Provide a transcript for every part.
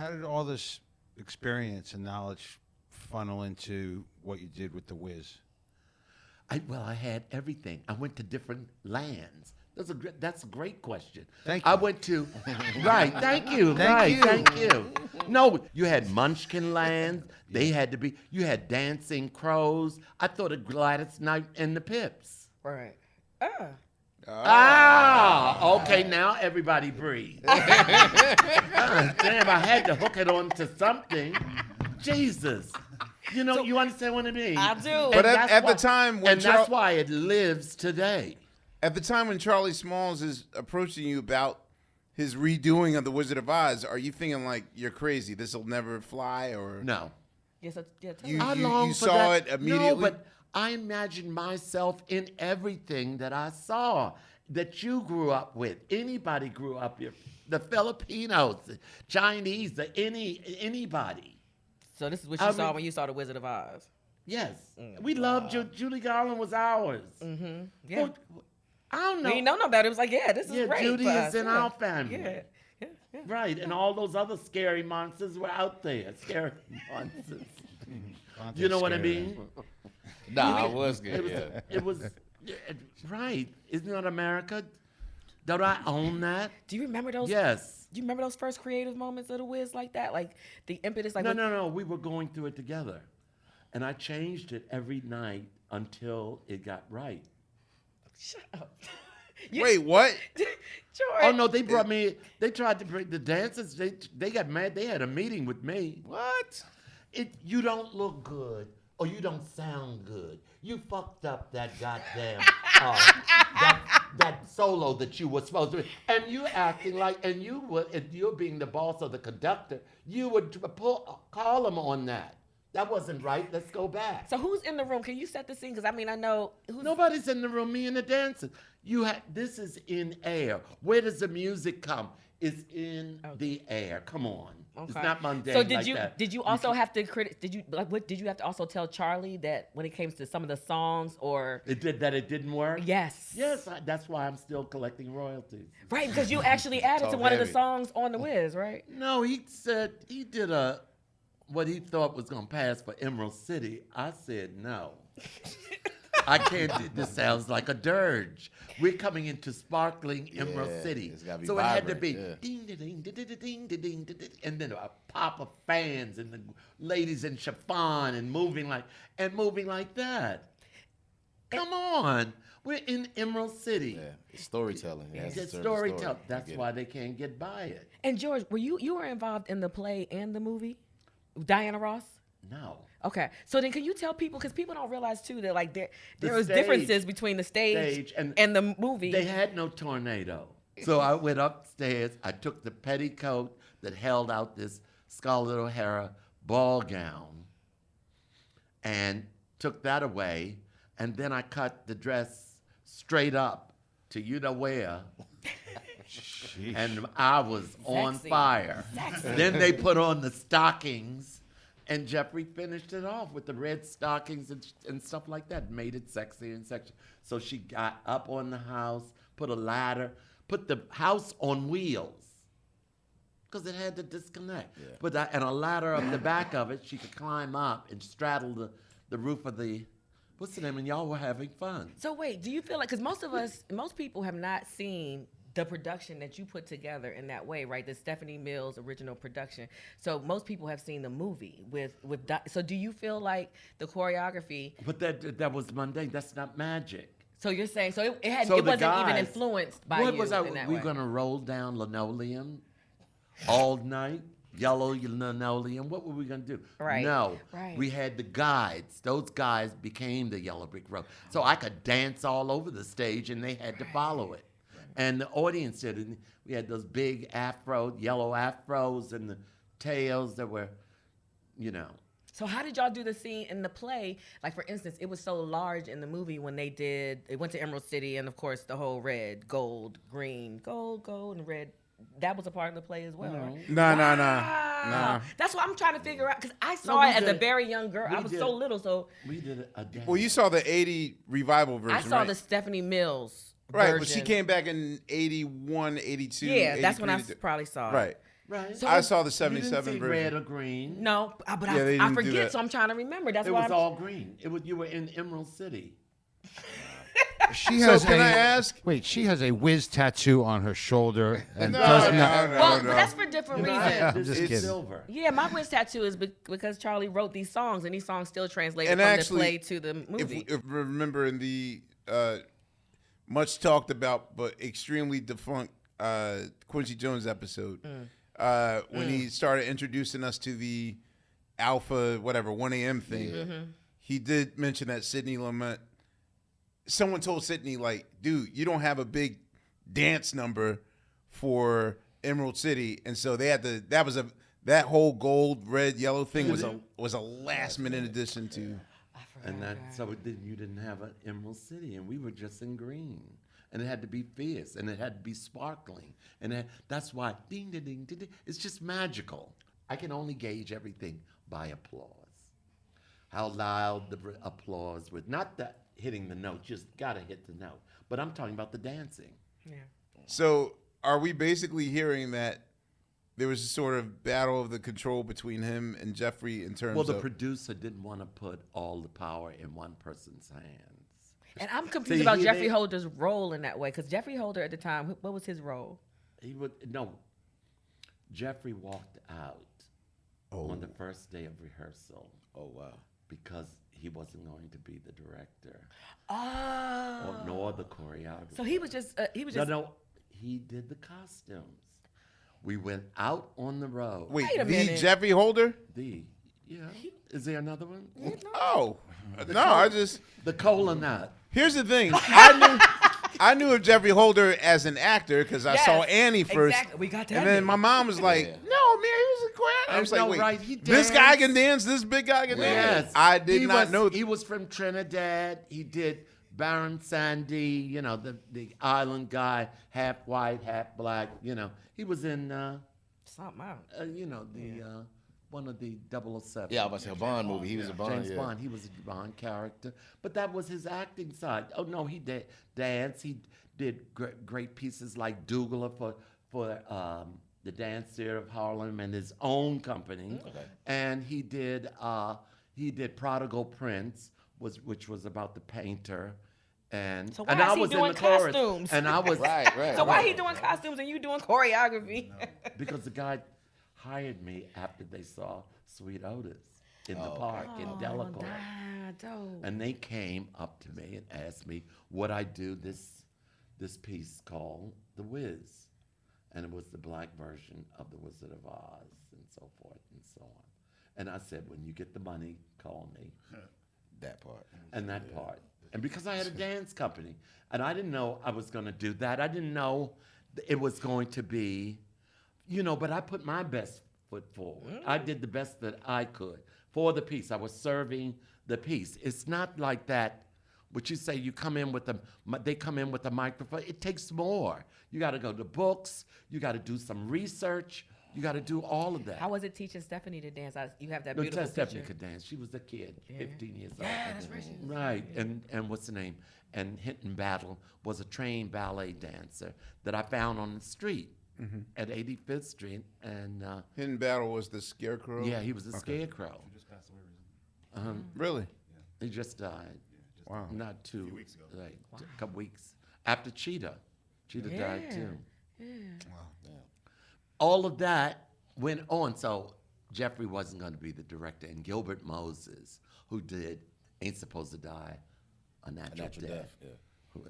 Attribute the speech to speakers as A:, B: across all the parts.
A: how did all this experience and knowledge funnel into what you did with the Wiz?
B: I had everything. I went to different lands. That's a great question.
A: Thank you.
B: I went to, right, thank you. Thank you. No, you had Munchkin lands. They had to be, you had Dancing Crows. I thought of Gladys Knight and the Pips.
C: Right.
B: Okay, now everybody breathe. Damn, I had to hook it on to something. Jesus. You know, you understand what I mean?
C: I do.
D: But at the time when
B: that's why it lives today.
D: At the time when Charlie Smalls is approaching you about his redoing of The Wizard of Oz, are you thinking like, you're crazy, this will never fly, or
B: No.
C: Yes,
D: you saw it immediately?
B: No, but I imagined myself in everything that I saw, that you grew up with. Anybody grew up here. The Filipinos, the Chinese, anybody.
C: So this is what you saw when you saw The Wizard of Oz.
B: Yes. We loved you. Judy Garland was ours.
C: Mm-hmm. Yeah.
B: I don't know.
C: We didn't know no better. It was like, this is great.
B: Judy
C: for
B: is
C: us.
B: in our family.
C: Yeah.
B: Right, and all those other scary monsters were out there. Scary monsters. You know what I mean?
E: Nah, I was good.
B: It was right. Isn't that America? Don't I own that?
C: Do you remember those?
B: Yes.
C: Do you remember those first creative moments of The Wiz like that? Like the impetus? Like
B: No. We were going through it together. And I changed it every night until it got right.
C: Shut up.
D: Wait, what?
C: George.
B: Oh, no, they brought me, they tried to bring the dancers, they got mad. They had a meeting with me.
E: What?
B: You don't look good or you don't sound good. You fucked up that goddamn, that solo that you were supposed to be. And you acting like, and you're being the boss of the conductor, you would call them on that. That wasn't right. Let's go back.
C: So who's in the room? Can you set the scene? Because I mean, I know
B: Nobody's in the room. Me and the dancers. This is in air. Where does the music come? It's in the air. Come on.
C: Okay.
B: It's not mundane.
C: So
B: did
C: you also have to did you have to also tell Charlie that when it came to some of the songs or
B: it didn't work?
C: Yes.
B: Yes. That's why I'm still collecting royalties.
C: Right, because you actually added to one of the songs on The Wiz, right?
B: No, he said he did what he thought was going to pass for Emerald City. I said no. I can't. This sounds like a dirge. We're coming into sparkling Emerald City,
E: it's gotta be
B: so
E: vibrant,
B: it had to be
E: yeah.
B: ding ding ding ding ding ding ding ding, and then a pop of fans and the ladies in chiffon and moving like that. Come on, we're in Emerald City.
E: Yeah, it's storytelling.
B: It's storytelling. That's why they can't get by it.
C: And George, were you were involved in the play and the movie? Diana Ross?
B: No.
C: Okay, so then can you tell people, because people don't realize too that like there was
B: stage-
C: differences between the stage and the movie.
B: They had no tornado. So I went upstairs. I took the petticoat that held out this Scarlett O'Hara ball gown and took that away. And then I cut the dress straight up to you know where. And I was on fire. Then they put on the stockings. And Jeffrey finished it off with the red stockings and stuff like that. Made it sexy and sexy. So she got up on the house, put a ladder, put the house on wheels. Because it had to disconnect. Yeah. And a ladder up the back of it, she could climb up and straddle the roof of the, what's the name? And y'all were having fun.
C: So wait, do you feel like, because most people have not seen the production that you put together in that way, right? The Stephanie Mills original production. So most people have seen the movie so do you feel like the choreography?
B: But that was mundane. That's not magic.
C: So you're saying, so it wasn't even influenced by you in that way.
B: We're going to roll down linoleum all night, yellow linoleum. What were we going to do?
C: Right.
B: No.
C: Right.
B: We had the guides. Those guys became the Yellow Brick Road. So I could dance all over the stage and they had to follow it. And the audience did it. We had those big yellow afros and the tails that were,
C: So how did y'all do the scene in the play? Like, for instance, it was so large in the movie when they went to Emerald City and, of course, the whole red, gold, green, gold, and red. That was a part of the play as well, right?
D: No.
C: That's what I'm trying to figure out, because I saw it as a very young girl. I was so little, so.
B: We did it again.
D: Well, you saw the 80 revival version,
C: I saw
D: right?
C: the Stephanie Mills
D: Right,
C: version.
D: but she came back in 81, 82,
C: Yeah, that's when I
D: 83.
C: probably saw it.
D: Right.
B: Right.
C: So
D: I saw the
B: You didn't
D: '77
B: see
D: version.
B: red or green.
C: No, but
D: Yeah, they
C: I
D: didn't do
C: forget,
D: that.
C: so I'm trying to remember. That's
B: It
C: why
B: was
C: I'm,
B: all green. You were in Emerald City.
A: She
D: So
A: has
D: can
A: a,
D: I ask?
A: Wait, she has a whiz tattoo on her shoulder and
D: No,
A: does
D: no,
A: not.
D: no,
C: well,
D: no.
C: but that's for different
B: I
C: reasons.
B: had
A: I'm
B: this
A: just
B: in
A: kidding.
B: silver.
C: Yeah, my wish tattoo is because Charlie wrote these songs, and these songs still translated
D: And
C: from
D: actually,
C: the play to the movie.
D: If remember in the much talked about but extremely defunct Quincy Jones episode, when he started introducing us to the Alpha 1 a.m. thing, he did mention that Sidney Lumet. Someone told Sidney, like, dude, you don't have a big dance number for Emerald City, and so they had to. That whole gold, red, yellow thing was a last minute addition to.
B: And you didn't have an Emerald City, and we were just in green, and it had to be fierce, and it had to be sparkling, and that's why ding ding ding ding. It's just magical. I can only gauge everything by applause. How loud the applause was, not that hitting the note, just gotta hit the note. But I'm talking about the dancing.
C: Yeah.
D: So are we basically hearing that there was a sort of battle of the control between him and Jeffrey in terms
B: Well, the
D: of
B: producer didn't want to put all the power in one person's hands.
C: And I'm confused
B: See,
C: about
B: he-
C: Jeffrey
B: they-
C: Holder's role in that way, because Jeffrey Holder at the time, what was his role?
B: Jeffrey walked out on the first day of rehearsal.
E: Oh wow.
B: Because he wasn't going to be the director
C: Oh.
B: nor the choreographer.
C: So he was just
B: No, he did the costumes. We went out on the road.
D: wait,
C: Wait a
D: the
C: minute.
D: Jeffrey Holder?
B: Is there another one?
D: Oh, no, I just
B: The cola nut.
D: here's the thing. I knew of Jeffrey Holder as an actor because I saw
C: Yes,
D: Annie first.
C: exactly. We got to
D: And
C: have
D: then
C: it.
D: my mom was like,
E: Yeah.
D: "No, man, he was a choreographer." I was like,
B: No,
D: "Wait,
B: right, he
D: this guy
B: danced.
D: can dance. This big guy can dance."
B: Yes.
D: I did not know.
B: He was from Trinidad. He did Baron Sandy, the island guy, half white, half black. He was in,
C: something out.
B: one of the 007.
E: Yeah, I was a Bond movie. He was a Bond.
B: James
E: yeah.
B: Bond. He was a Bond character, but that was his acting side. Oh no, he did dance. He did great pieces like Douglas for the Dance Theater of Harlem and his own company.
E: Okay.
B: And he did Prodigal Prince, which was about the painter. And
C: So why
B: and
C: is
B: I
C: he
B: was
C: doing
B: in the chorus,
C: costumes?
B: and I was
E: Right.
C: So why he doing costumes and you doing choreography?
B: because the guy hired me after they saw Sweet Otis in the park in Delacorte.
C: Dope.
B: And they came up to me and asked me would I do this piece called The Wiz. And it was the black version of The Wizard of Oz and so forth and so on. And I said, when you get the money, call me.
E: That part.
B: And that part. And because I had a dance company, and I didn't know I was going to do that. I didn't know it was going to be, but I put my best foot forward. I did the best that I could for the piece. I was serving the piece. It's not like that. What you say, they come in with a microphone. It takes more. You got to go to books. You got to do some research. You got to do all of that.
C: How was it teaching Stephanie to dance? You have that
B: No,
C: beautiful
B: Stephanie
C: picture.
B: could dance. She was a kid, 15 years old.
C: Yeah, that's right. She was-
B: Right, and what's the name? And Hinton Battle was a trained ballet dancer that I found on the street at 85th Street, and
D: Hidden Battle was the Scarecrow.
B: yeah, he was a scarecrow.
D: Really?
B: He just died.
D: Wow.
B: Not too, like a couple weeks after Cheetah. Cheetah died too. All of that went on. So Jeffrey wasn't going to be the director, and Gilbert Moses, who did Ain't Supposed to Die a Natural Death,
E: Yeah.
B: who,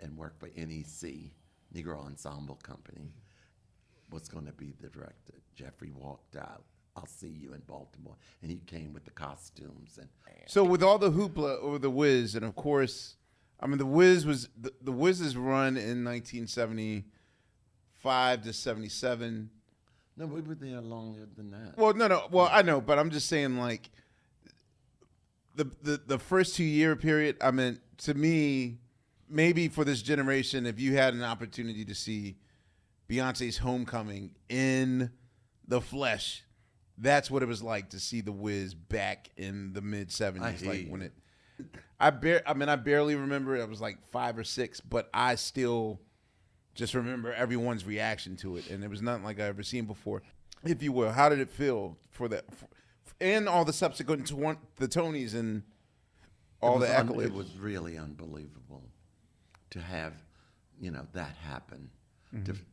B: and worked for NEC, Negro Ensemble Company, was going to be the director. Jeffrey walked out. I'll see you in Baltimore. And he came with the costumes. And
D: So with all the hoopla over the Wiz, and of course, I mean, the Wiz's run in 1975 to 77.
B: no, we were there longer than that.
D: Well, no. Well, I know, but I'm just saying, like, the first 2-year period. I mean, to me, maybe for this generation, if you had an opportunity to see Beyonce's Homecoming in the flesh, that's what it was like to see the Wiz back in the mid '70s.
B: I hear
D: Like
B: you.
D: when it, I barely remember it. I was like 5 or 6, but I still just remember everyone's reaction to it, and it was nothing like I've ever seen before, if you will. How did it feel for that, and all the subsequent the Tonys and all the accolades?
B: It was really unbelievable to have, that happen,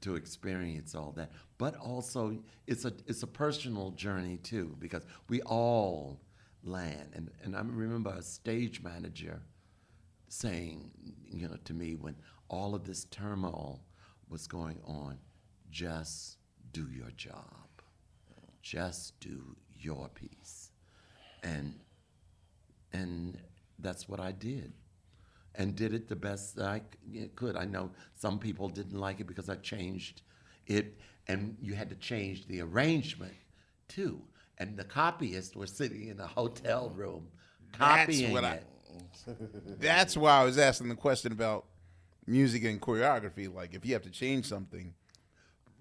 B: to experience all that. But also, it's a personal journey too, because we all land. And I remember a stage manager saying, to me when all of this turmoil was going on, just do your job, just do your piece, and that's what I did, and did it the best that I could. I know some people didn't like it because I changed it, and you had to change the arrangement too. And the copyists were sitting in a hotel room copying it.
D: That's why I was asking the question about music and choreography. Like, if you have to change something.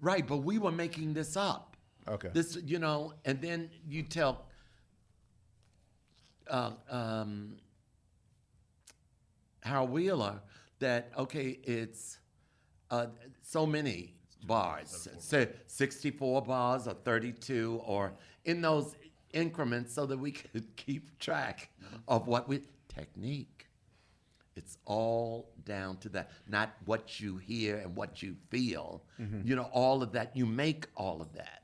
B: Right, but we were making this up.
D: Okay.
B: This, and then you tell Harold Wheeler that, okay, it's so many bars, say 64 bars or 32, or in those increments, so that we could keep track of technique. It's all down to that, not what you hear and what you feel. All of that, you make all of that.